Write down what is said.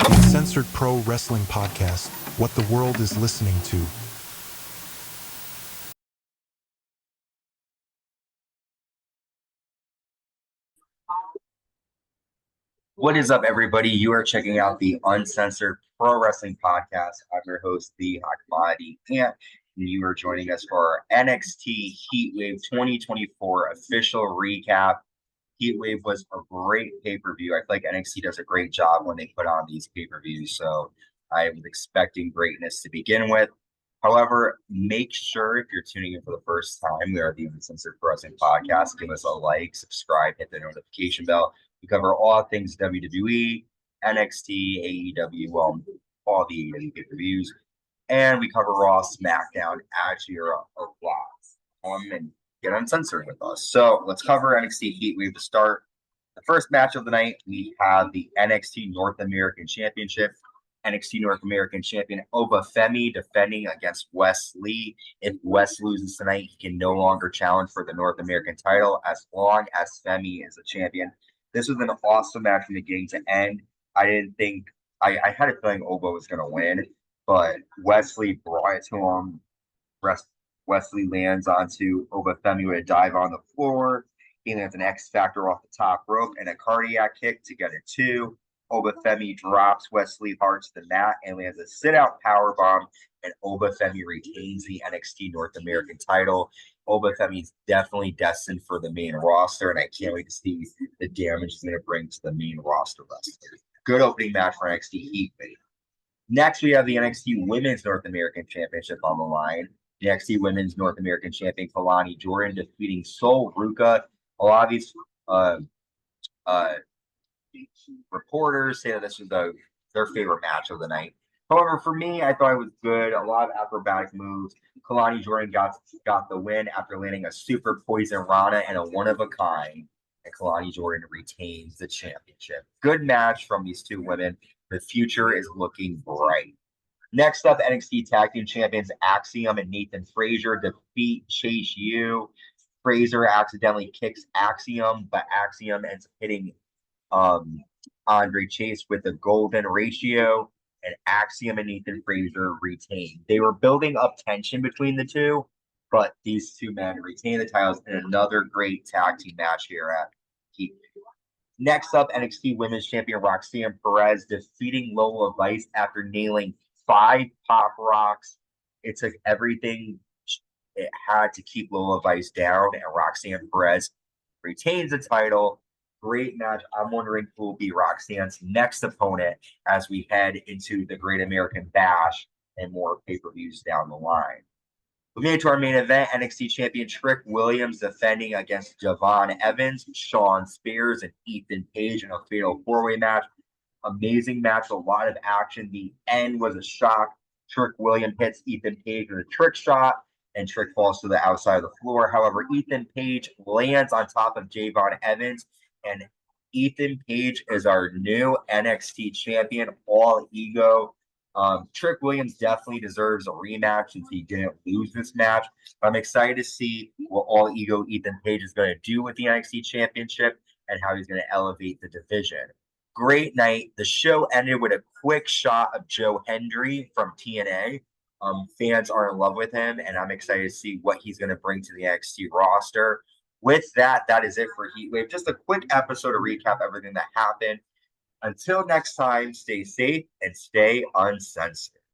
Uncensored Pro Wrestling Podcast, what the world is listening to. What is up, everybody? You are checking out the Uncensored Pro Wrestling Podcast. I'm your host, the Commodity Ant, and you are joining us for our NXT Heatwave 2024 official recap. Heatwave was a great pay-per-view. I feel like NXT does a great job when they put on these pay-per-views, so I was expecting greatness to begin with. However, make sure if you're tuning in for the first time, we are the Uncensored Pro Wrestling Podcast. Give us a like, subscribe, hit the notification bell. We cover all things WWE, NXT, AEW, well, all the AEW pay-per-views, and we cover Raw, SmackDown as your applause. And get uncensored with us. So let's cover NXT Heatwave to start. The first match of the night, we have the NXT North American Championship. NXT North American Champion Oba Femi defending against Wes Lee. If Wes loses tonight, he can no longer challenge for the North American title as long as Femi is the champion. This was an awesome match from the beginning to end. I didn't think I had a feeling Oba was going to win, but Wes Lee brought it to him. Wes Lee lands onto Oba Femi with a dive on the floor. He lands an X Factor off the top rope and a cardiac kick to get a 2. Oba Femi drops Wes Lee hard to the mat and lands a sit-out powerbomb, and Oba Femi retains the NXT North American title. Oba Femi is definitely destined for the main roster, and I can't wait to see the damage he's going to bring to the main roster wrestlers. Good opening match for NXT Heatwave. Next, we have the NXT Women's North American Championship on the line. The NXT Women's North American Champion Kelani Jordan defeating Sol Ruca. A lot of these reporters say that this was their favorite match of the night. However, for me, I thought it was good. A lot of acrobatic moves. Kelani Jordan got the win after landing a super poison Rana and a one-of-a-kind. And Kelani Jordan retains the championship. Good match from these two women. The future is looking bright. Next up, NXT Tag Team Champions Axiom and Nathan Frazer defeat Chase U. Frazer accidentally kicks Axiom, but Axiom ends up hitting Andre Chase with a golden ratio, and Axiom and Nathan Frazer retain. They were building up tension between the two, but these two men retain the titles in another great tag team match here at Heat. Next up, NXT Women's Champion Roxanne Perez defeating Lola Vice after nailing 5 pop rocks. It took everything it had to keep Lola Vice down, and Roxanne Perez retains the title. Great match. I'm wondering who will be Roxanne's next opponent as we head into the Great American Bash and more pay-per-views down the line. We made it to our main event, NXT Champion Trick Williams defending against Javon Evans, Shawn Spears, and Ethan Page in a fatal 4-way match. Amazing match, a lot of action. The end was a shock. Trick Williams hits Ethan Page with a trick shot, and Trick falls to the outside of the floor. However, Ethan Page lands on top of Javon Evans, and Ethan Page is our new NXT champion, all ego. Trick Williams definitely deserves a rematch since he didn't lose this match. I'm excited to see what all ego Ethan Page is going to do with the NXT championship and how he's going to elevate the division. Great night. The show ended with a quick shot of Joe Hendry from TNA. Fans are in love with him, and I'm excited to see what he's going to bring to the NXT roster. With that, that is it for Heatwave. Just a quick episode to recap everything that happened. Until next time, stay safe and stay uncensored.